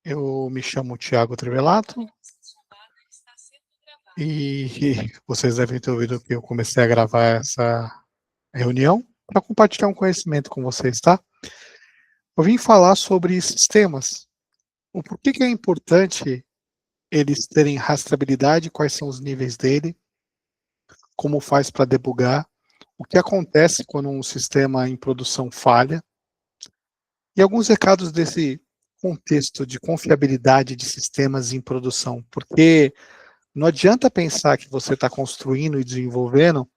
Eu me chamo Thiago Trivelato e vocês devem ter ouvido que eu comecei a gravar essa reunião para compartilhar um conhecimento com vocês, tá? Eu vim falar sobre sistemas. O porquê que é importante eles terem rastreabilidade, quais são os níveis dele, como faz para debugar, o que acontece quando um sistema em produção falha, e alguns recados desse contexto de confiabilidade de sistemas em produção, porque não adianta pensar que você está construindo e desenvolvendo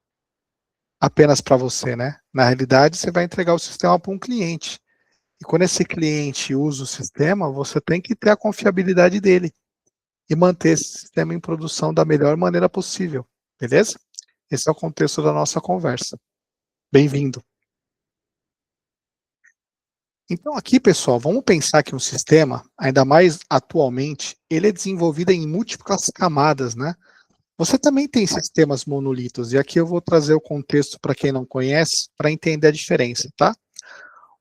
apenas para você, né? Na realidade, você vai entregar o sistema para um cliente. E quando esse cliente usa o sistema, você tem que ter a confiabilidade dele e manter esse sistema em produção da melhor maneira possível, beleza? Esse é o contexto da nossa conversa. Bem-vindo. Então aqui, pessoal, vamos pensar que um sistema, ainda mais atualmente, ele é desenvolvido em múltiplas camadas, né? Você também tem sistemas monolitos, e aqui eu vou trazer o contexto para quem não conhece, para entender a diferença, tá?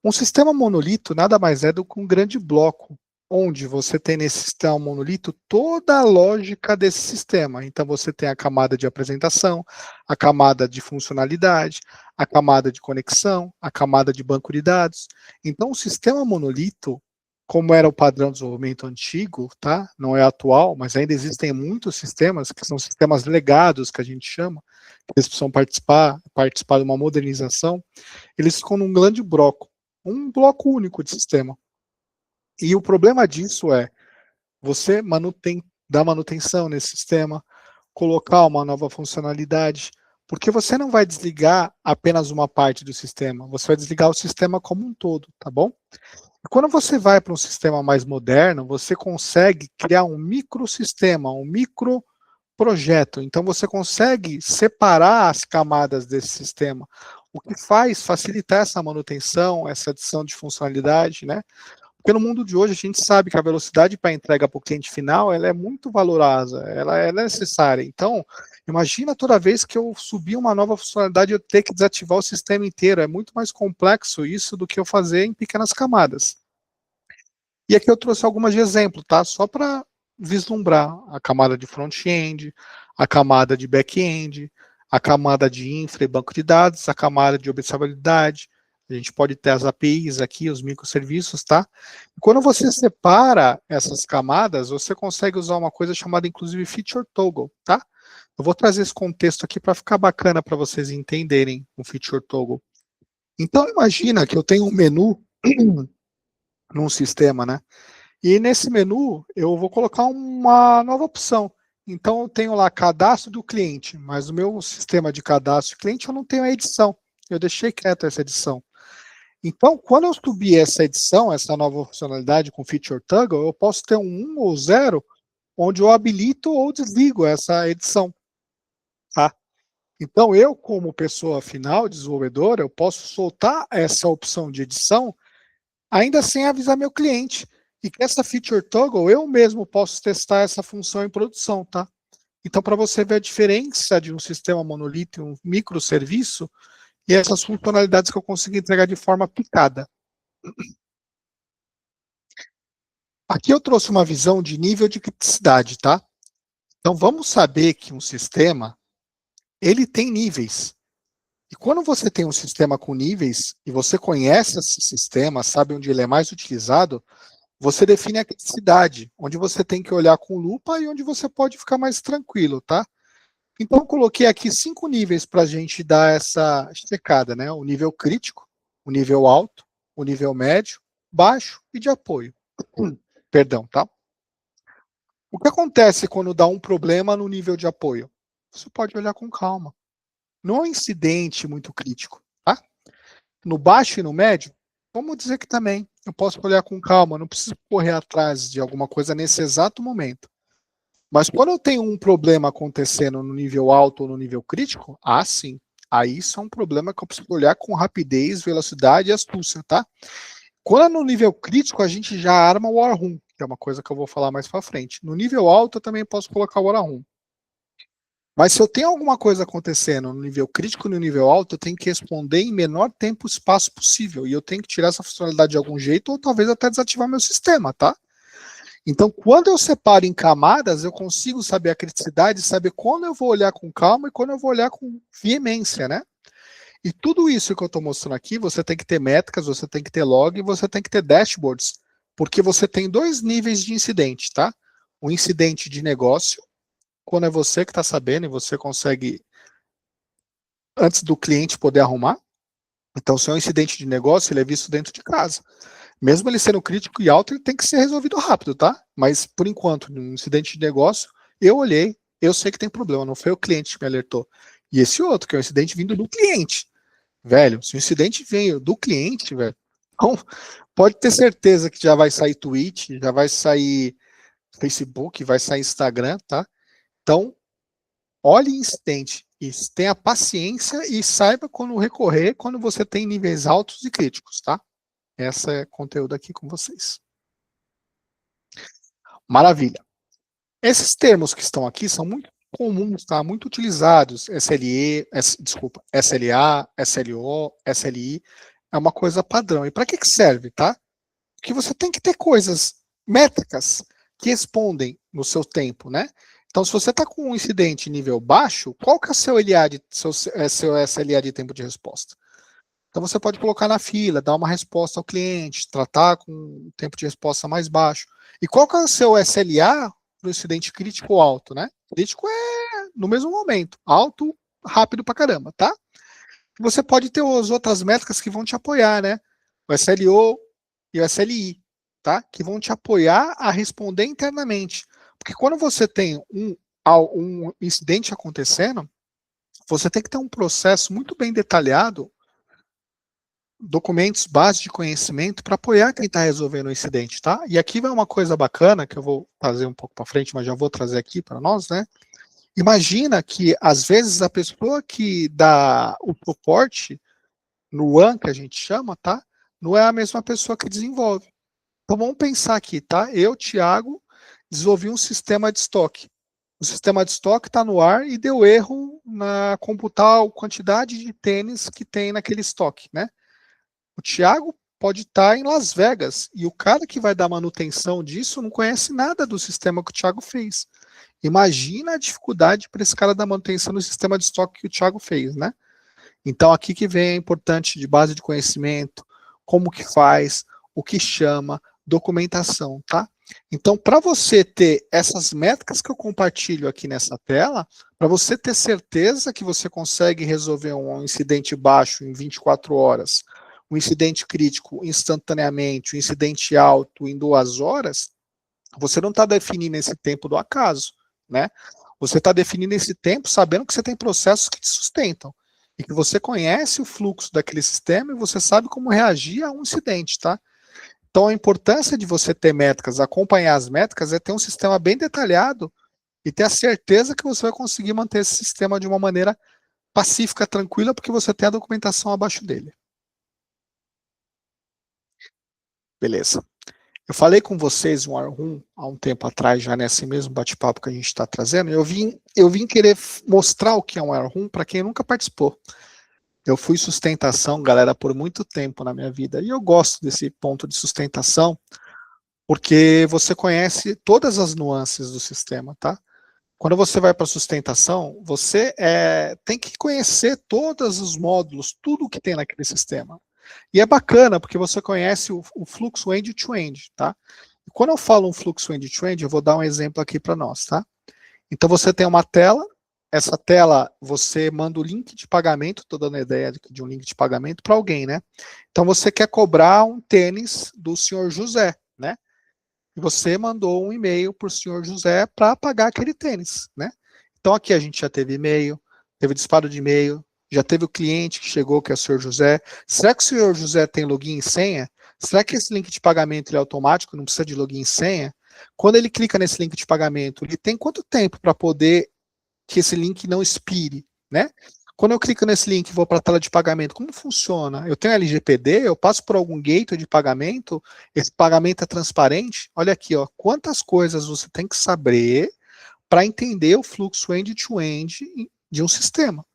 Um sistema monolito nada mais é do que um grande bloco, onde você tem nesse sistema monolito toda a lógica desse sistema. Então você tem a camada de apresentação, a camada de funcionalidade, a camada de conexão, a camada de banco de dados. Então o sistema monolito, como era o padrão de desenvolvimento antigo, tá? Não é atual, mas ainda existem muitos sistemas que são sistemas legados, que a gente chama, que eles precisam participar de uma modernização. Eles ficam num grande bloco, um bloco único de sistema. E o problema disso é você dar manutenção nesse sistema, colocar uma nova funcionalidade, porque você não vai desligar apenas uma parte do sistema, você vai desligar o sistema como um todo, tá bom? E quando você vai para um sistema mais moderno, você consegue criar um microsistema, um microprojeto. Então você consegue separar as camadas desse sistema, o que faz facilitar essa manutenção, essa adição de funcionalidade, né? Porque no mundo de hoje a gente sabe que a velocidade para entrega para o cliente final ela é muito valorosa, ela é necessária. Então, imagina toda vez que eu subir uma nova funcionalidade eu ter que desativar o sistema inteiro. É muito mais complexo isso do que eu fazer em pequenas camadas. E aqui eu trouxe algumas de exemplo, tá? Só para vislumbrar a camada de front-end, a camada de back-end, a camada de infra e banco de dados, a camada de observabilidade. A gente pode ter as APIs aqui, os microserviços, tá? E quando você separa essas camadas, você consegue usar uma coisa chamada, inclusive, feature toggle, tá? Eu vou trazer esse contexto aqui para ficar bacana para vocês entenderem o feature toggle. Então, imagina que eu tenho um menu num sistema, né? E nesse menu eu vou colocar uma nova opção. Então eu tenho lá cadastro do cliente, mas no meu sistema de cadastro do cliente eu não tenho a edição. Eu deixei quieto essa edição. Então, quando eu subir essa edição, essa nova funcionalidade com Feature Toggle, eu posso ter um 1 ou 0, onde eu habilito ou desligo essa edição. Tá? Então, eu, como pessoa final, desenvolvedora, eu posso soltar essa opção de edição ainda sem avisar meu cliente. E que essa feature toggle, eu mesmo posso testar essa função em produção, tá? Então, para você ver a diferença de um sistema monolito e um microserviço, e essas funcionalidades que eu consigo entregar de forma picada. Aqui eu trouxe uma visão de nível de criticidade, tá? Então, vamos saber que um sistema, ele tem níveis. E quando você tem um sistema com níveis, e você conhece esse sistema, sabe onde ele é mais utilizado, você define a criticidade, onde você tem que olhar com lupa e onde você pode ficar mais tranquilo, tá? Então, eu coloquei aqui 5 níveis para a gente dar essa checada, né? O nível crítico, o nível alto, o nível médio, baixo e de apoio. Perdão, tá? O que acontece quando dá um problema no nível de apoio? Você pode olhar com calma. Não é um incidente muito crítico, tá? No baixo e no médio, vamos dizer que também. Eu posso olhar com calma, não preciso correr atrás de alguma coisa nesse exato momento. Mas quando eu tenho um problema acontecendo no nível alto ou no nível crítico, sim. Aí isso é um problema que eu preciso olhar com rapidez, velocidade e astúcia, tá? Quando é no nível crítico, a gente já arma o War Room, que é uma coisa que eu vou falar mais para frente. No nível alto, eu também posso colocar o War Room. Mas se eu tenho alguma coisa acontecendo no nível crítico e no nível alto, eu tenho que responder em menor tempo e espaço possível. E eu tenho que tirar essa funcionalidade de algum jeito, ou talvez até desativar meu sistema, tá? Então, quando eu separo em camadas, eu consigo saber a criticidade, saber quando eu vou olhar com calma e quando eu vou olhar com veemência, né? E tudo isso que eu estou mostrando aqui, você tem que ter métricas, você tem que ter log, e você tem que ter dashboards, porque você tem dois níveis de incidente, tá? O incidente de negócio, quando é você que está sabendo e você consegue, antes do cliente poder arrumar. Então, se é um incidente de negócio, ele é visto dentro de casa. Mesmo ele sendo crítico e alto, ele tem que ser resolvido rápido, tá? Mas, por enquanto, num incidente de negócio, eu olhei, eu sei que tem problema, não foi o cliente que me alertou. E esse outro, que é o incidente vindo do cliente. Velho, se o incidente veio do cliente, velho, então pode ter certeza que já vai sair tweet, já vai sair Facebook, vai sair Instagram, tá? Então, olhe incidente e tenha paciência e saiba quando recorrer quando você tem níveis altos e críticos, tá? Essa é conteúdo aqui com vocês. Maravilha. Esses termos que estão aqui são muito comuns, tá? Muito utilizados. SLA, SLO, SLI. É uma coisa padrão. E para que serve, tá? Porque você tem que ter coisas, métricas, que respondem no seu tempo, né? Então, se você está com um incidente nível baixo, qual que é o seu seu SLA de tempo de resposta? Então, você pode colocar na fila, dar uma resposta ao cliente, tratar com um tempo de resposta mais baixo. E qual que é o seu SLA para o incidente crítico ou alto, né? Crítico é no mesmo momento, alto, rápido pra caramba, tá? Você pode ter as outras métricas que vão te apoiar, né? O SLO e o SLI, tá? Que vão te apoiar a responder internamente. Porque quando você tem um incidente acontecendo, você tem que ter um processo muito bem detalhado, documentos, base de conhecimento para apoiar quem está resolvendo o incidente, tá? E aqui vai uma coisa bacana que eu vou trazer um pouco para frente, mas já vou trazer aqui para nós, né? Imagina que às vezes a pessoa que dá o suporte no One, que a gente chama, tá? Não é a mesma pessoa que desenvolve. Então vamos pensar aqui, tá? Eu, Thiago, desenvolvi um sistema de estoque. O sistema de estoque está no ar e deu erro na computar a quantidade de tênis que tem naquele estoque, né? O Thiago pode estar em Las Vegas e o cara que vai dar manutenção disso não conhece nada do sistema que o Thiago fez. Imagina a dificuldade para esse cara dar manutenção no sistema de estoque que o Thiago fez, né? Então, aqui que vem a importante de base de conhecimento, como que faz, o que chama, documentação, tá? Então, para você ter essas métricas que eu compartilho aqui nessa tela, para você ter certeza que você consegue resolver um incidente baixo em 24 horas, um incidente crítico instantaneamente, um incidente alto em 2 horas, você não está definindo esse tempo do acaso, né? Você está definindo esse tempo sabendo que você tem processos que te sustentam e que você conhece o fluxo daquele sistema e você sabe como reagir a um incidente, tá? Então, a importância de você ter métricas, acompanhar as métricas, é ter um sistema bem detalhado e ter a certeza que você vai conseguir manter esse sistema de uma maneira pacífica, tranquila, porque você tem a documentação abaixo dele. Beleza. Eu falei com vocês um ARHUM há um tempo atrás, já nesse mesmo bate-papo que a gente está trazendo. Eu vim querer mostrar o que é um ARHUM para quem nunca participou. Eu fui sustentação, galera, por muito tempo na minha vida. E eu gosto desse ponto de sustentação, porque você conhece todas as nuances do sistema, tá? Quando você vai para sustentação, você tem que conhecer todos os módulos, tudo que tem naquele sistema. E é bacana, porque você conhece o fluxo end-to-end, tá? E quando eu falo um fluxo end-to-end, eu vou dar um exemplo aqui para nós, tá? Então você tem uma tela, essa tela você manda o link de pagamento, estou dando a ideia de um link de pagamento para alguém, né? Então você quer cobrar um tênis do senhor José, né? E você mandou um e-mail para o senhor José para pagar aquele tênis, né? Então aqui a gente já teve e-mail, teve disparo de e-mail, já teve o cliente que chegou, que é o senhor José. Será que o senhor José tem login e senha? Será que esse link de pagamento ele é automático, não precisa de login e senha? Quando ele clica nesse link de pagamento, ele tem quanto tempo para poder que esse link não expire, né? Quando eu clico nesse link e vou para a tela de pagamento, como funciona? Eu tenho LGPD, eu passo por algum gateway de pagamento, esse pagamento é transparente? Olha aqui, ó, quantas coisas você tem que saber para entender o fluxo end-to-end de um sistema.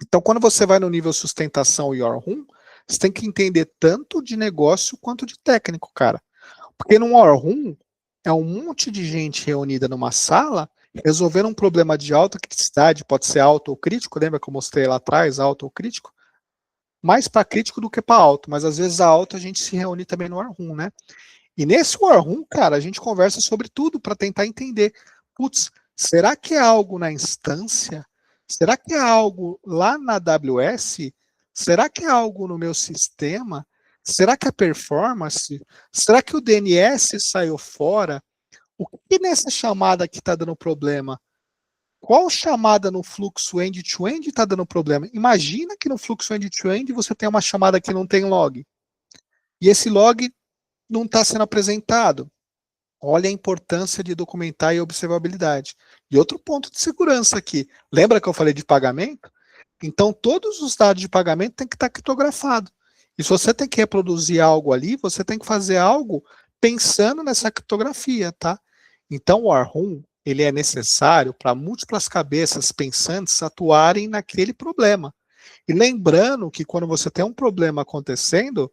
Então, quando você vai no nível sustentação e ARHUM, você tem que entender tanto de negócio quanto de técnico, cara. Porque no ARHUM é um monte de gente reunida numa sala, resolvendo um problema de alta criticidade, pode ser alto ou crítico, lembra que eu mostrei lá atrás, alto ou crítico? Mais para crítico do que para alto, mas às vezes a alto a gente se reúne também no War Room, né? E nesse War Room, cara, a gente conversa sobre tudo para tentar entender. Putz, será que é algo na instância? Será que é algo lá na AWS? Será que é algo no meu sistema? Será que é performance? Será que o DNS saiu fora? O que nessa chamada aqui está dando problema? Qual chamada no fluxo end-to-end está dando problema? Imagina que no fluxo end-to-end você tem uma chamada que não tem log. E esse log não está sendo apresentado. Olha a importância de documentar e observabilidade. E outro ponto de segurança aqui. Lembra que eu falei de pagamento? Então, todos os dados de pagamento têm que estar criptografados. E se você tem que reproduzir algo ali, você tem que fazer algo pensando nessa criptografia, tá? Então, o War Room, ele é necessário para múltiplas cabeças pensantes atuarem naquele problema. E lembrando que quando você tem um problema acontecendo,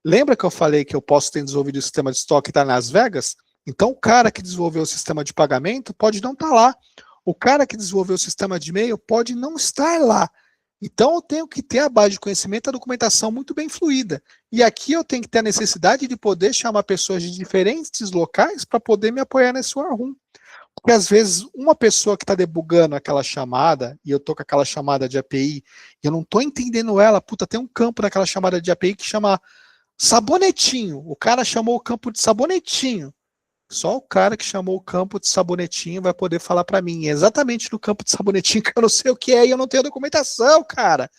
lembra que eu falei que eu posso ter desenvolvido o sistema de estoque e estar nas Vegas? Então, o cara que desenvolveu o sistema de pagamento pode não estar lá. O cara que desenvolveu o sistema de e-mail pode não estar lá. Então, eu tenho que ter a base de conhecimento e a documentação muito bem fluida. E aqui eu tenho que ter a necessidade de poder chamar pessoas de diferentes locais para poder me apoiar nesse War Room. Porque às vezes uma pessoa que está debugando aquela chamada, e eu estou com aquela chamada de API, e eu não estou entendendo ela, puta, tem um campo naquela chamada de API que chama sabonetinho. O cara chamou o campo de sabonetinho. Só o cara que chamou o campo de sabonetinho vai poder falar para mim. É exatamente no campo de sabonetinho que eu não sei o que é e eu não tenho documentação, cara.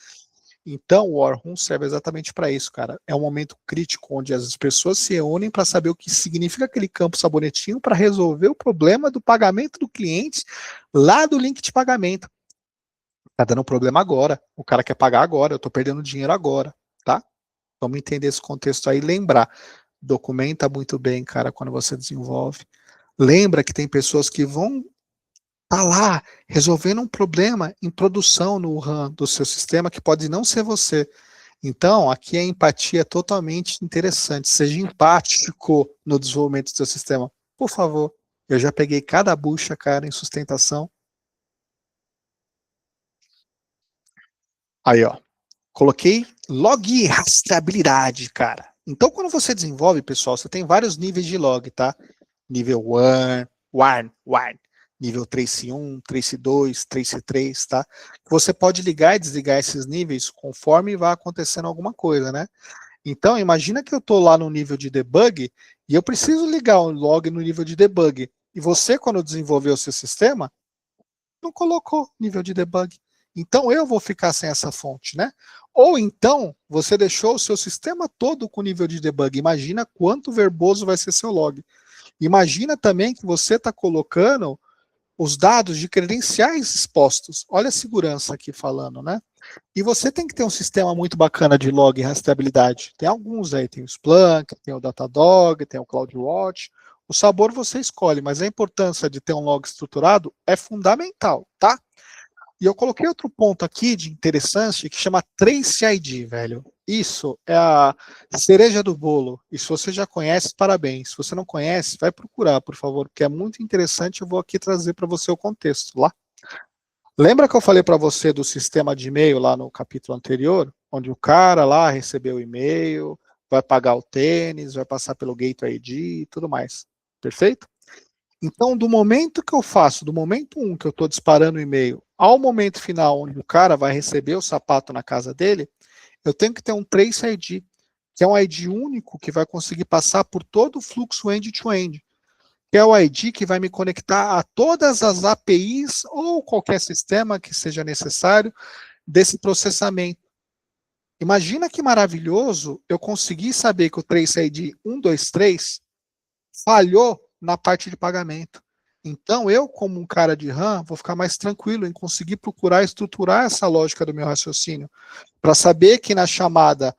Então, o War Room serve exatamente para isso, cara. É um momento crítico onde as pessoas se reúnem para saber o que significa aquele campo sabonetinho para resolver o problema do pagamento do cliente lá do link de pagamento. Tá dando problema agora. O cara quer pagar agora. Eu tô perdendo dinheiro agora, tá? Vamos entender esse contexto aí. Lembrar. Documenta muito bem, cara, quando você desenvolve. Lembra que tem pessoas que vão estar lá resolvendo um problema em produção no RAM do seu sistema que pode não ser você. Então, aqui a empatia é totalmente interessante. Seja empático no desenvolvimento do seu sistema. Por favor, eu já peguei cada bucha, cara, em sustentação. Aí, ó. Coloquei log e rastreabilidade, cara. Então, quando você desenvolve, pessoal, você tem vários níveis de log, tá? Nível 1, nível Trace 1, Trace 2, Trace 3, tá? Você pode ligar e desligar esses níveis conforme vai acontecendo alguma coisa, né? Então, imagina que eu estou lá no nível de debug e eu preciso ligar o log no nível de debug. E você, quando desenvolveu o seu sistema, não colocou nível de debug. Então eu vou ficar sem essa fonte, né? Ou então você deixou o seu sistema todo com nível de debug. Imagina quanto verboso vai ser seu log. Imagina também que você está colocando os dados de credenciais expostos. Olha a segurança aqui falando, né? E você tem que ter um sistema muito bacana de log e rastreabilidade. Tem alguns aí, tem o Splunk, tem o Datadog, tem o CloudWatch. O sabor você escolhe, mas a importância de ter um log estruturado é fundamental, tá? E eu coloquei outro ponto aqui de interessante que chama Trace ID, velho. Isso é a cereja do bolo. E se você já conhece, parabéns. Se você não conhece, vai procurar, por favor, porque é muito interessante. Eu vou aqui trazer para você o contexto lá. Lembra que eu falei para você do sistema de e-mail lá no capítulo anterior? Onde o cara lá recebeu o e-mail, vai pagar o tênis, vai passar pelo Gateway ID e tudo mais. Perfeito? Então, do momento que eu faço, do momento 1 que eu estou disparando o e-mail, ao momento final onde o cara vai receber o sapato na casa dele, eu tenho que ter um Trace ID, que é um ID único que vai conseguir passar por todo o fluxo end-to-end, que é o ID que vai me conectar a todas as APIs ou qualquer sistema que seja necessário desse processamento. Imagina que maravilhoso eu conseguir saber que o Trace ID 123 falhou na parte de pagamento. Então, eu, como um cara de RAM, vou ficar mais tranquilo em conseguir procurar estruturar essa lógica do meu raciocínio, para saber que na chamada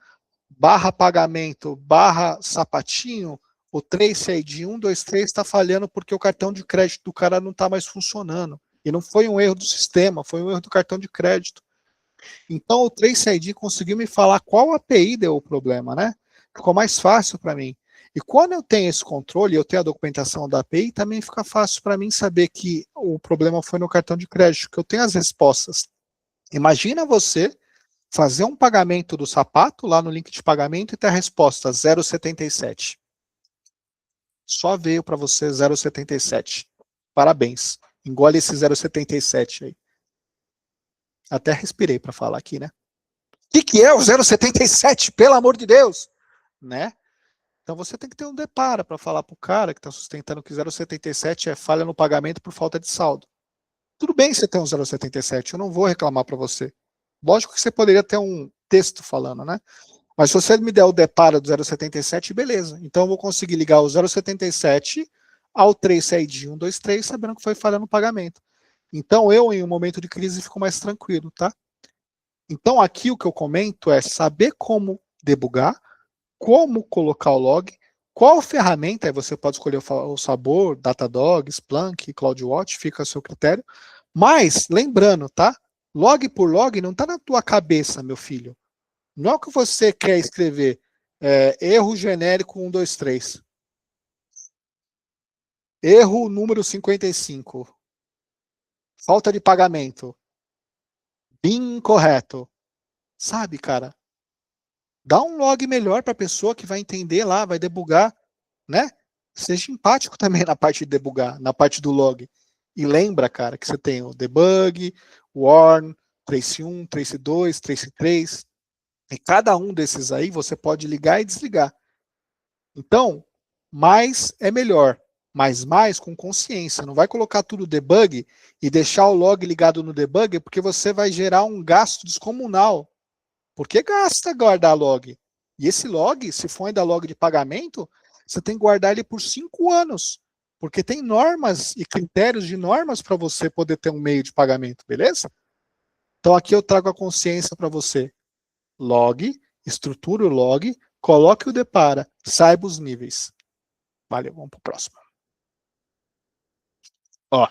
barra pagamento, barra sapatinho, o Trace ID 123 está falhando porque o cartão de crédito do cara não está mais funcionando. E não foi um erro do sistema, foi um erro do cartão de crédito. Então, o Trace ID conseguiu me falar qual API deu o problema, né? Ficou mais fácil para mim. E quando eu tenho esse controle, eu tenho a documentação da API, também fica fácil para mim saber que o problema foi no cartão de crédito, que eu tenho as respostas. Imagina você fazer um pagamento do sapato lá no link de pagamento e ter a resposta 0,77. Só veio para você 0,77. Parabéns. Engole esse 0,77 aí. Até respirei para falar aqui, né? O que é o 0,77? Pelo amor de Deus! Né? Então você tem que ter um depara para falar para o cara que está sustentando que 0,77 é falha no pagamento por falta de saldo. Tudo bem você ter um 0,77, eu não vou reclamar para você. Lógico que você poderia ter um texto falando, né? Mas se você me der o depara do 0,77, beleza. Então eu vou conseguir ligar o 0,77 ao Trace ID 123, sabendo que foi falha no pagamento. Então eu, em um momento de crise, fico mais tranquilo, tá? Então aqui o que eu comento é saber como debugar, como colocar o log, qual ferramenta, aí você pode escolher o sabor, Datadog, Splunk, CloudWatch, fica a seu critério. Mas, lembrando, tá? Log por log não está na tua cabeça, meu filho. Não é o que você quer escrever. Erro genérico 123. Erro número 55. Falta de pagamento. BIM incorreto. Sabe, cara? Dá um log melhor para a pessoa que vai entender lá, vai debugar, né? Seja empático também na parte de debugar, na parte do log. E lembra, cara, que você tem o debug, o warn, trace 1, trace 2, trace 3. E cada um desses aí você pode ligar e desligar. Então, mais é melhor. Mas mais com consciência. Não vai colocar tudo debug e deixar o log ligado no debug, porque você vai gerar um gasto descomunal. Porque gasta guardar log. E esse log, se for ainda log de pagamento, você tem que guardar ele por 5 anos. Porque tem normas e critérios de normas para você poder ter um meio de pagamento, beleza? Então aqui eu trago a consciência para você. Log, estruture o log, coloque o depara, saiba os níveis. Valeu, vamos para o próximo. Ó,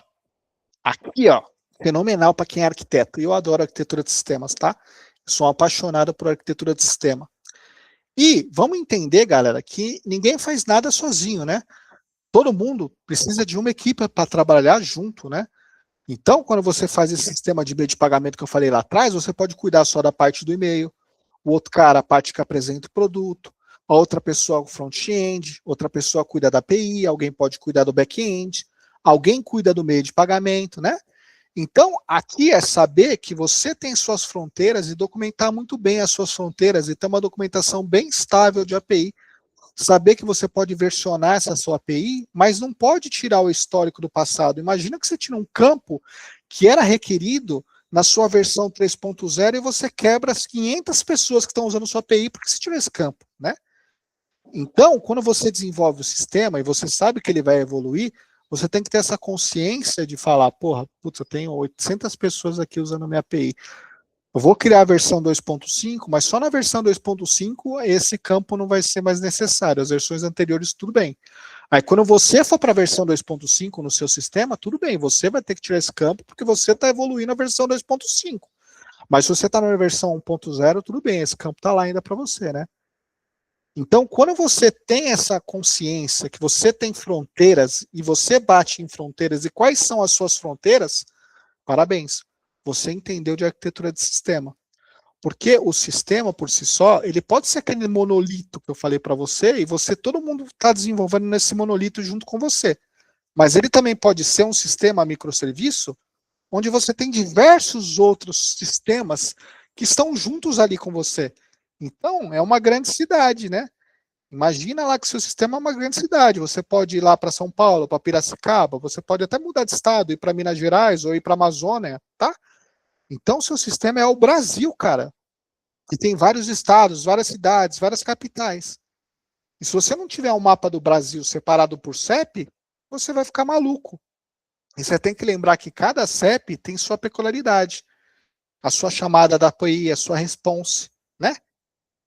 aqui, ó, fenomenal para quem é arquiteto. Eu adoro arquitetura de sistemas, tá? Sou apaixonado por arquitetura de sistema. E vamos entender, galera, que ninguém faz nada sozinho, né? Todo mundo precisa de uma equipe para trabalhar junto, né? Então, quando você faz esse sistema de meio de pagamento que eu falei lá atrás, você pode cuidar só da parte do e-mail, o outro cara a parte que apresenta o produto, a outra pessoa o front-end, outra pessoa cuida da API, alguém pode cuidar do back-end, alguém cuida do meio de pagamento, né? Então, aqui é saber que você tem suas fronteiras e documentar muito bem as suas fronteiras e ter uma documentação bem estável de API. Saber que você pode versionar essa sua API, mas não pode tirar o histórico do passado. Imagina que você tira um campo que era requerido na sua versão 3.0 e você quebra as 500 pessoas que estão usando sua API porque você tirou esse campo, né? Então, quando você desenvolve o sistema e você sabe que ele vai evoluir, você tem que ter essa consciência de falar, porra, putz, eu tenho 800 pessoas aqui usando a minha API. Eu vou criar a versão 2.5, mas só na versão 2.5 esse campo não vai ser mais necessário. As versões anteriores, tudo bem. Aí quando você for para a versão 2.5 no seu sistema, tudo bem, você vai ter que tirar esse campo porque você está evoluindo a versão 2.5. Mas se você está na versão 1.0, tudo bem, esse campo está lá ainda para você, né? Então, quando você tem essa consciência que você tem fronteiras e você bate em fronteiras e quais são as suas fronteiras, parabéns, você entendeu de arquitetura de sistema. Porque o sistema por si só, ele pode ser aquele monolito que eu falei para você e todo mundo está desenvolvendo nesse monolito junto com você. Mas ele também pode ser um sistema microserviço onde você tem diversos outros sistemas que estão juntos ali com você. Então, é uma grande cidade, né? Imagina lá que seu sistema é uma grande cidade. Você pode ir lá para São Paulo, para Piracicaba, você pode até mudar de estado, ir para Minas Gerais ou ir para a Amazônia, tá? Então, seu sistema é o Brasil, cara. E tem vários estados, várias cidades, várias capitais. E se você não tiver um mapa do Brasil separado por CEP, você vai ficar maluco. E você tem que lembrar que cada CEP tem sua peculiaridade. A sua chamada da API, a sua response, né?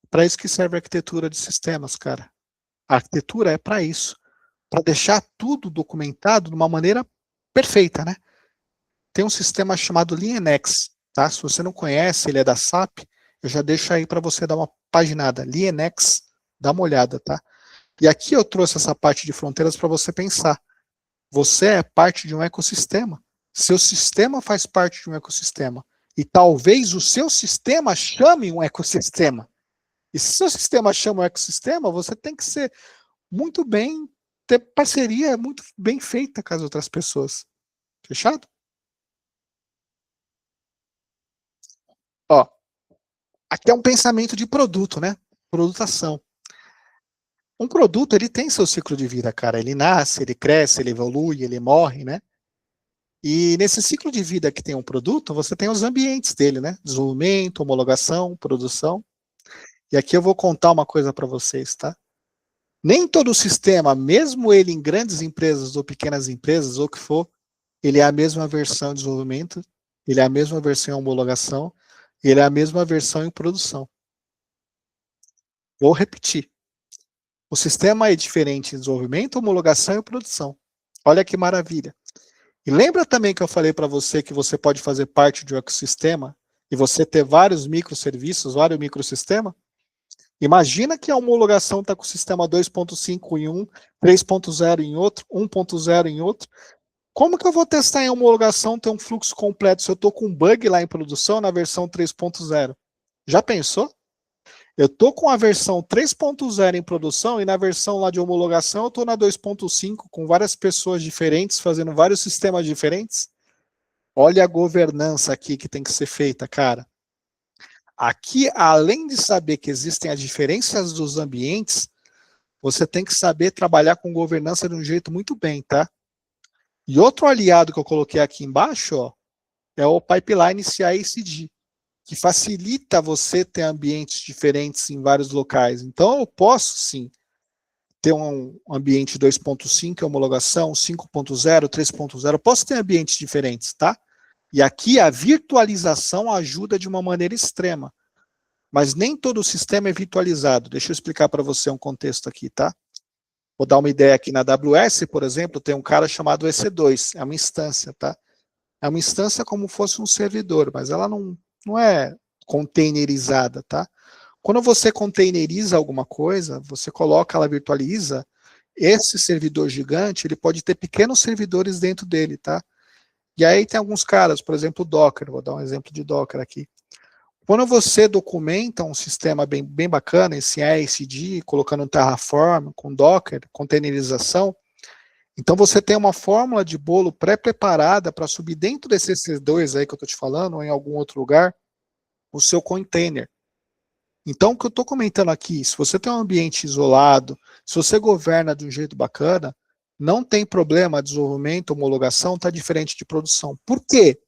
Para isso que serve a arquitetura de sistemas, cara. A arquitetura é para isso. Para deixar tudo documentado de uma maneira perfeita, né? Tem um sistema chamado LeanX, tá? Se você não conhece, ele é da SAP, eu já deixo aí para você dar uma paginada. LeanX, dá uma olhada, tá? E aqui eu trouxe essa parte de fronteiras para você pensar. Você é parte de um ecossistema. Seu sistema faz parte de um ecossistema. E talvez o seu sistema chame um ecossistema. E se seu sistema chama um ecossistema, você tem que ser muito bem, ter parceria muito bem feita com as outras pessoas. Fechado? Ó, aqui é um pensamento de produto, né? Produtação. Um produto, ele tem seu ciclo de vida, cara. Ele nasce, ele cresce, ele evolui, ele morre, né? E nesse ciclo de vida que tem um produto, você tem os ambientes dele, né? Desenvolvimento, homologação, produção. E aqui eu vou contar uma coisa para vocês, tá? Nem todo sistema, mesmo ele em grandes empresas ou pequenas empresas, ou o que for, ele é a mesma versão de desenvolvimento, ele é a mesma versão em homologação, ele é a mesma versão em produção. Vou repetir. O sistema é diferente em desenvolvimento, homologação e produção. Olha que maravilha. E lembra também que eu falei para você que você pode fazer parte de um ecossistema e você ter vários microserviços, vários microsistemas? Imagina que a homologação está com o sistema 2.5 em um, 3.0 em outro, 1.0 em outro. Como que eu vou testar em homologação ter um fluxo completo se eu estou com um bug lá em produção na versão 3.0? Já pensou? Eu estou com a versão 3.0 em produção e na versão lá de homologação eu estou na 2.5 com várias pessoas diferentes fazendo vários sistemas diferentes. Olha a governança aqui que tem que ser feita, cara. Aqui, além de saber que existem as diferenças dos ambientes, você tem que saber trabalhar com governança de um jeito muito bem, tá? E outro aliado que eu coloquei aqui embaixo, ó, é o pipeline CI/CD, que facilita você ter ambientes diferentes em vários locais. Então, eu posso, sim, ter um ambiente 2.5, homologação, 5.0, 3.0, eu posso ter ambientes diferentes, tá? E aqui a virtualização ajuda de uma maneira extrema. Mas nem todo o sistema é virtualizado. Deixa eu explicar para você um contexto aqui, tá? Vou dar uma ideia aqui na AWS, por exemplo, tem um cara chamado EC2, é uma instância, tá? É uma instância como fosse um servidor, mas ela não é containerizada, tá? Quando você containeriza alguma coisa, você coloca, ela virtualiza, esse servidor gigante, ele pode ter pequenos servidores dentro dele, tá? E aí tem alguns caras, por exemplo, o Docker, vou dar um exemplo de Docker aqui. Quando você documenta um sistema bem bacana, esse CI/CD, colocando um Terraform, com Docker, containerização, então você tem uma fórmula de bolo pré-preparada para subir dentro desse EC2 aí que eu estou te falando, ou em algum outro lugar, o seu container. Então, o que eu estou comentando aqui, se você tem um ambiente isolado, se você governa de um jeito bacana, não tem problema, desenvolvimento, homologação está diferente de produção. Por quê?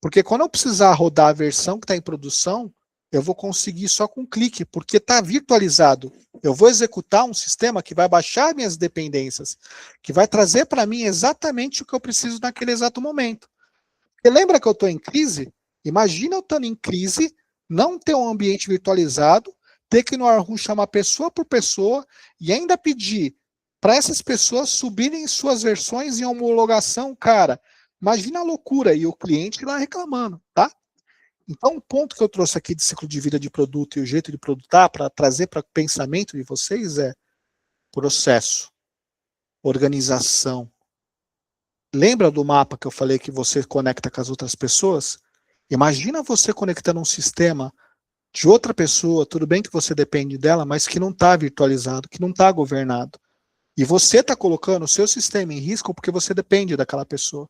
Porque quando eu precisar rodar a versão que está em produção, eu vou conseguir só com um clique, porque está virtualizado. Eu vou executar um sistema que vai baixar minhas dependências, que vai trazer para mim exatamente o que eu preciso naquele exato momento. Porque lembra que eu estou em crise? Imagina eu estando em crise, não ter um ambiente virtualizado, ter que no Arrum chamar pessoa por pessoa e ainda pedir para essas pessoas subirem suas versões em homologação, cara. Imagina a loucura e o cliente lá reclamando, tá? Então, o ponto que eu trouxe aqui de ciclo de vida de produto e o jeito de produtar para trazer para o pensamento de vocês é processo, organização. Lembra do mapa que eu falei que você conecta com as outras pessoas? Imagina você conectando um sistema de outra pessoa, tudo bem que você depende dela, mas que não está virtualizado, que não está governado. E você está colocando o seu sistema em risco porque você depende daquela pessoa.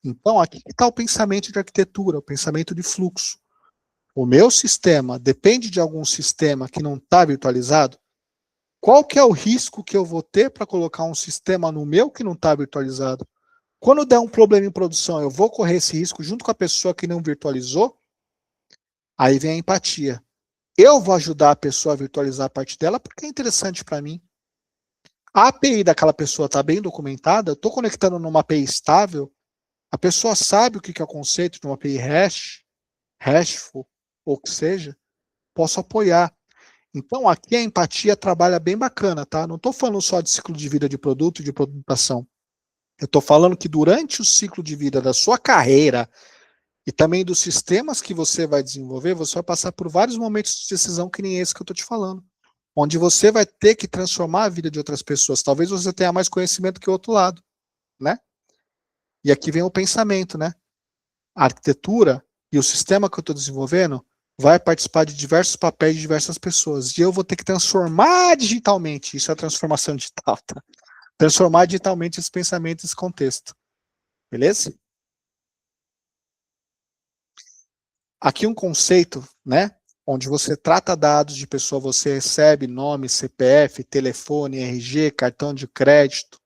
Então, aqui está o pensamento de arquitetura, o pensamento de fluxo. O meu sistema depende de algum sistema que não está virtualizado? Qual que é o risco que eu vou ter para colocar um sistema no meu que não está virtualizado? Quando der um problema em produção, eu vou correr esse risco junto com a pessoa que não virtualizou? Aí vem a empatia. Eu vou ajudar a pessoa a virtualizar a parte dela porque é interessante para mim. A API daquela pessoa está bem documentada, eu estou conectando numa API estável, a pessoa sabe o que é o conceito de uma API hashful, ou o que seja, posso apoiar. Então, aqui a empatia trabalha bem bacana, tá? Não estou falando só de ciclo de vida de produto e de produtação. Eu estou falando que durante o ciclo de vida da sua carreira e também dos sistemas que você vai desenvolver, você vai passar por vários momentos de decisão que nem esse que eu estou te falando. onde você vai ter que transformar a vida de outras pessoas. Talvez você tenha mais conhecimento que o outro lado, né? E aqui vem o pensamento, né? A arquitetura e o sistema que eu estou desenvolvendo vai participar de diversos papéis de diversas pessoas. E eu vou ter que transformar digitalmente, isso é a transformação digital, tá? Transformar digitalmente esse pensamento, esse contexto. Beleza? Aqui um conceito, né? Onde você trata dados de pessoa, você recebe nome, CPF, telefone, RG, cartão de crédito.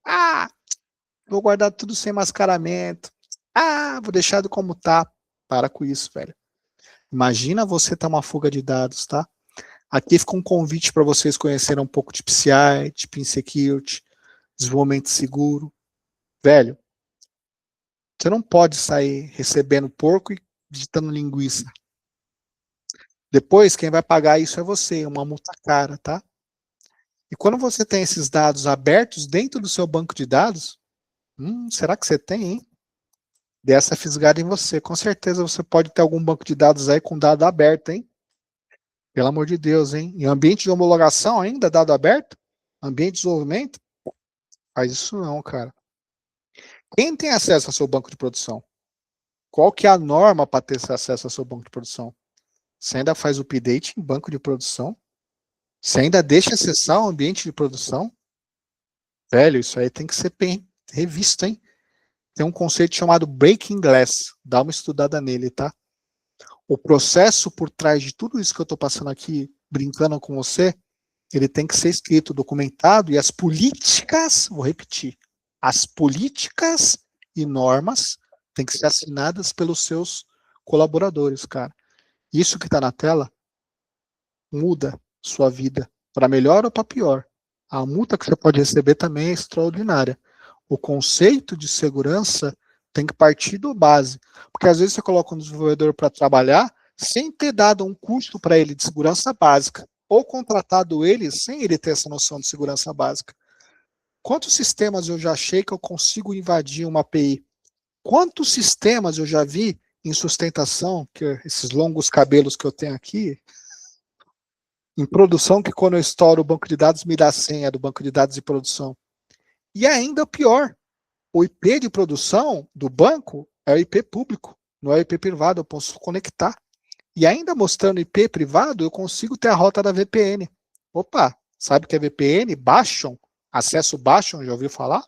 Ah, vou guardar tudo sem mascaramento. Ah, vou deixar como tá. Para com isso, velho. Imagina você ter uma fuga de dados, tá? Aqui fica um convite para vocês conhecerem um pouco de PCI, de PIN Security, desenvolvimento seguro. Velho, você não pode sair recebendo porco e digitando linguiça. Depois, quem vai pagar isso é você, uma multa cara, tá? E quando você tem esses dados abertos dentro do seu banco de dados, será que você tem, hein? Dessa fisgada em você. Com certeza você pode ter algum banco de dados aí com dado aberto, hein? Pelo amor de Deus, hein? Em ambiente de homologação ainda, dado aberto? Ambiente de desenvolvimento? Faz isso não, cara. Quem tem acesso ao seu banco de produção? Qual que é a norma para ter acesso ao seu banco de produção? Você ainda faz o update em banco de produção? Você ainda deixa acessar o ambiente de produção? Velho, isso aí tem que ser bem revisto, hein? Tem um conceito chamado Breaking Glass. Dá uma estudada nele, tá? O processo por trás de tudo isso que eu estou passando aqui, brincando com você, ele tem que ser escrito, documentado, e as políticas, vou repetir, as políticas e normas têm que ser assinadas pelos seus colaboradores, cara. Isso que está na tela muda sua vida, para melhor ou para pior. A multa que você pode receber também é extraordinária. O conceito de segurança tem que partir do base, porque às vezes você coloca um desenvolvedor para trabalhar sem ter dado um curso para ele de segurança básica, ou contratado ele sem ele ter essa noção de segurança básica. Quantos sistemas eu já achei que eu consigo invadir uma API? Quantos sistemas eu já vi em sustentação, que esses longos cabelos que eu tenho aqui, em produção, que quando eu estouro o banco de dados me dá a senha do banco de dados de produção. E ainda pior, o IP de produção do banco é o IP público, não é o IP privado, eu posso conectar. E ainda mostrando IP privado, eu consigo ter a rota da VPN. Opa, sabe o que é VPN? Bastion, acesso Bastion, já ouviu falar?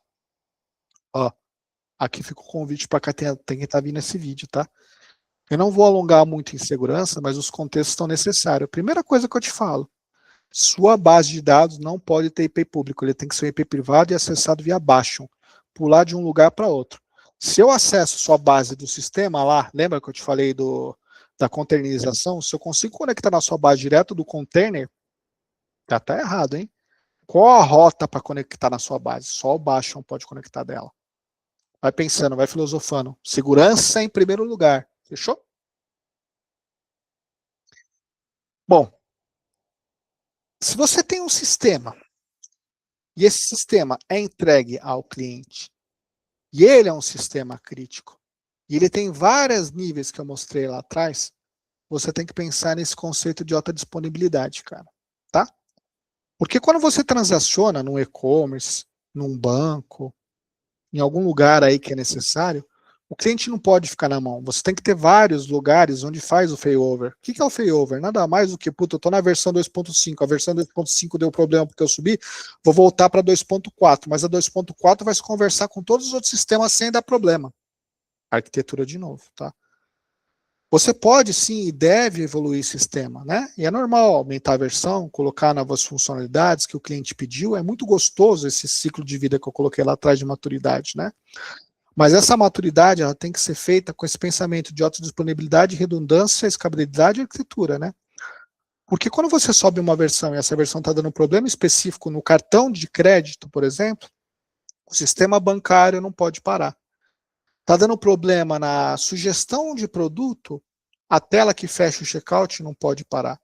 Ó, aqui fica o convite para quem está vindo esse vídeo, tá? Eu não vou alongar muito em segurança, mas os contextos estão necessários. Primeira coisa que eu te falo, sua base de dados não pode ter IP público, ele tem que ser um IP privado e acessado via Bastion, pular de um lugar para outro. Se eu acesso sua base do sistema lá, lembra que eu te falei da containerização? Se eu consigo conectar na sua base direto do container, já está errado, hein? Qual a rota para conectar na sua base? Só o Bastion pode conectar dela. Vai pensando, vai filosofando. Segurança em primeiro lugar. Fechou? Bom, se você tem um sistema e esse sistema é entregue ao cliente e ele é um sistema crítico e ele tem vários níveis que eu mostrei lá atrás, você tem que pensar nesse conceito de alta disponibilidade, cara, tá? Porque quando você transaciona num e-commerce, num banco, em algum lugar aí que é necessário, o cliente não pode ficar na mão. Você tem que ter vários lugares onde faz o failover. O que é o failover? Nada mais do que, puta, eu tô na versão 2.5, a versão 2.5 deu problema porque eu subi, vou voltar para 2.4, mas a 2.4 vai se conversar com todos os outros sistemas sem dar problema. Arquitetura de novo, tá? Você pode sim e deve evoluir o sistema, né? E é normal aumentar a versão, colocar novas funcionalidades que o cliente pediu. É muito gostoso esse ciclo de vida que eu coloquei lá atrás de maturidade, né? Mas essa maturidade ela tem que ser feita com esse pensamento de autodisponibilidade, redundância, escalabilidade e arquitetura, né? Porque quando você sobe uma versão e essa versão está dando um problema específico no cartão de crédito, por exemplo, o sistema bancário não pode parar. Está dando problema na sugestão de produto, a tela que fecha o checkout não pode parar.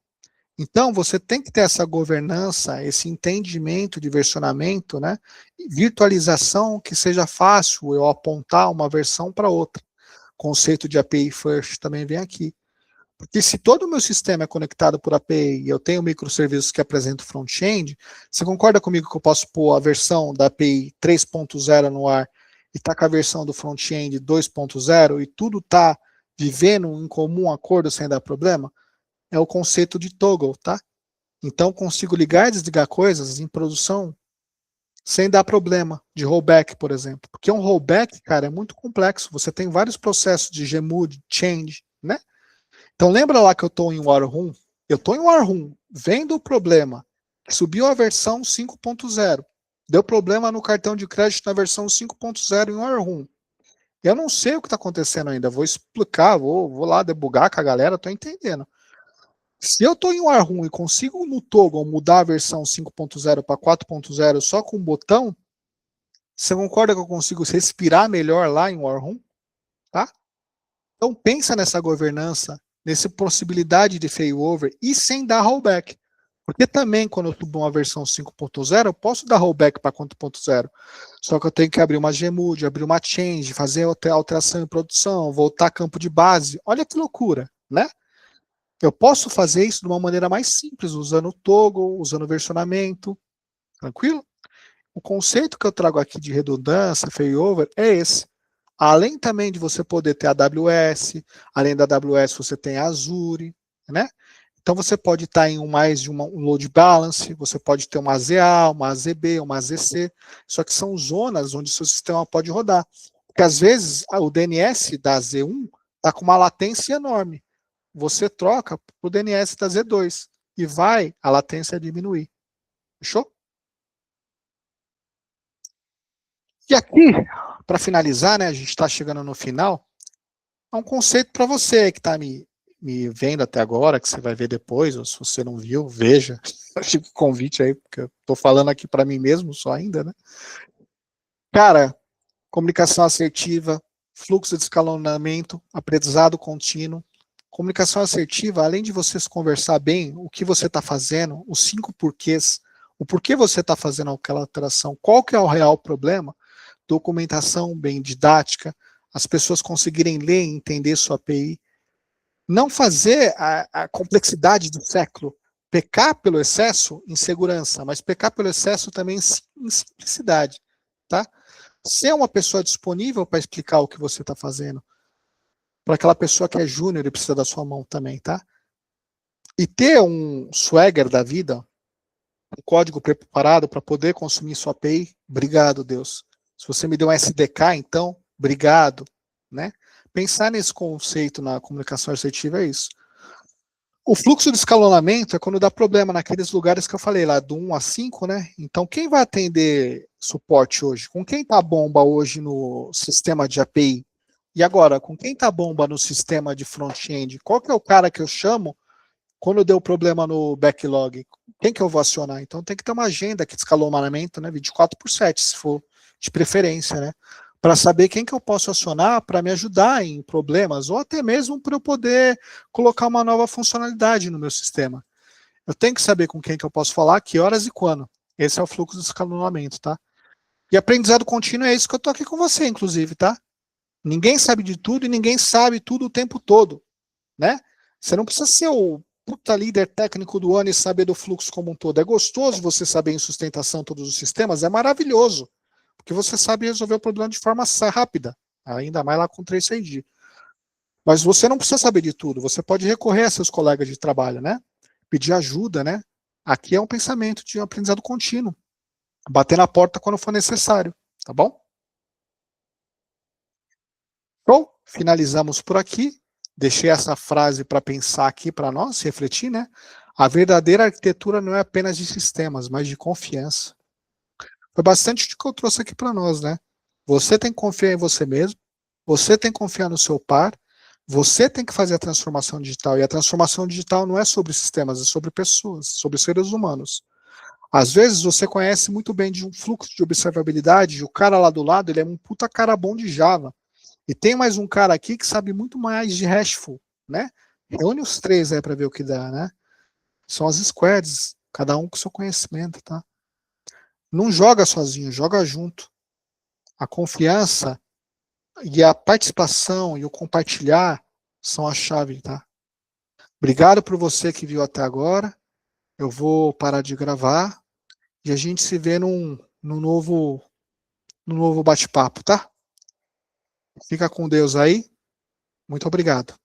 Então, você tem que ter essa governança, esse entendimento de versionamento, né? Virtualização que seja fácil eu apontar uma versão para outra. Conceito de API First também vem aqui. Porque se todo o meu sistema é conectado por API e eu tenho microserviços que apresentam front-end, você concorda comigo que eu posso pôr a versão da API 3.0 no ar e tá com a versão do front-end 2.0 e tudo tá vivendo em comum acordo sem dar problema? É o conceito de toggle, tá? Então consigo ligar e desligar coisas em produção sem dar problema, de rollback, por exemplo. Porque um rollback, cara, é muito complexo. Você tem vários processos de gmood, change, né? Então lembra lá que eu estou em War Room? Eu estou em War Room, vendo o problema. Subiu a versão 5.0. Deu problema no cartão de crédito na versão 5.0 em War Room. Eu não sei o que está acontecendo ainda. Vou explicar, vou lá debugar com a galera, estou entendendo. Se eu estou em War Room e consigo no Toggle mudar a versão 5.0 para 4.0 só com um botão, você concorda que eu consigo respirar melhor lá em War Room? Tá? Então pensa nessa governança, nessa possibilidade de failover e sem dar rollback. Porque também quando eu subo uma versão 5.0, eu posso dar rollback para 4.0. Só que eu tenho que abrir uma gmood, abrir uma change, fazer alteração em produção, voltar campo de base. Olha que loucura, né? Eu posso fazer isso de uma maneira mais simples, usando o toggle, usando o versionamento. Tranquilo? O conceito que eu trago aqui de redundância, failover, é esse. Além também de você poder ter a AWS, além da AWS você tem a Azure, né? Então você pode estar em mais de um load balance, você pode ter uma AZA, uma AZB, uma AZC, só que são zonas onde o seu sistema pode rodar. Porque às vezes o DNS da Z1 está com uma latência enorme. Você troca para o DNS da Z2 e vai a latência diminuir. Fechou? E aqui, para finalizar, né, a gente está chegando no final, é um conceito para você que está me vendo até agora, que você vai ver depois, ou se você não viu, veja. Fica o convite aí, porque eu estou falando aqui para mim mesmo só ainda, né? Cara, comunicação assertiva, fluxo de escalonamento, aprendizado contínuo. Comunicação assertiva, além de você se conversar bem, o que você está fazendo, os 5 porquês, o porquê você está fazendo aquela alteração, qual que é o real problema, documentação bem didática, as pessoas conseguirem ler e entender sua API, não fazer a complexidade do século, pecar pelo excesso em segurança, mas pecar pelo excesso também em simplicidade, tá? Ser uma pessoa disponível para explicar o que você está fazendo, para aquela pessoa que é júnior e precisa da sua mão também, tá? E ter um swagger da vida, um código preparado para poder consumir sua API, obrigado, Deus. Se você me deu um SDK, então, obrigado, né? Pensar nesse conceito na comunicação assertiva é isso. O fluxo de escalonamento é quando dá problema naqueles lugares que eu falei lá, do 1 a 5, né? Então, quem vai atender suporte hoje? Com quem tá bomba hoje no sistema de API? E agora, com quem tá bomba no sistema de front-end? Qual que é o cara que eu chamo quando deu problema no backlog? Quem que eu vou acionar? Então, tem que ter uma agenda aqui de escalonamento, né? 24/7, se for de preferência, né? Para saber quem que eu posso acionar para me ajudar em problemas, ou até mesmo para eu poder colocar uma nova funcionalidade no meu sistema. Eu tenho que saber com quem que eu posso falar, que horas e quando. Esse é o fluxo de escalonamento, tá? E aprendizado contínuo é isso que eu tô aqui com você, inclusive, tá? Ninguém sabe de tudo e ninguém sabe tudo o tempo todo, né? Você não precisa ser o puta líder técnico do ano e saber do fluxo como um todo. É gostoso você saber em sustentação todos os sistemas, é maravilhoso. Porque você sabe resolver o problema de forma rápida, ainda mais lá com 3CID. Mas você não precisa saber de tudo, você pode recorrer a seus colegas de trabalho, né? Pedir ajuda, né? Aqui é um pensamento de um aprendizado contínuo. Bater na porta quando for necessário, tá bom? Bom, finalizamos por aqui. Deixei essa frase para pensar aqui para nós, refletir, né? A verdadeira arquitetura não é apenas de sistemas, mas de confiança. Foi bastante o que eu trouxe aqui para nós, né? Você tem que confiar em você mesmo, você tem que confiar no seu par, você tem que fazer a transformação digital. E a transformação digital não é sobre sistemas, é sobre pessoas, sobre seres humanos. Às vezes você conhece muito bem de um fluxo de observabilidade, e o cara lá do lado, ele é um puta cara bom de Java. E tem mais um cara aqui que sabe muito mais de RESTful, né? Reúne os três aí para ver o que dá, né? São as squads, cada um com seu conhecimento, tá? Não joga sozinho, joga junto. A confiança e a participação e o compartilhar são a chave, tá? Obrigado por você que viu até agora. Eu vou parar de gravar e a gente se vê no novo bate-papo, tá? Fica com Deus aí. Muito obrigado.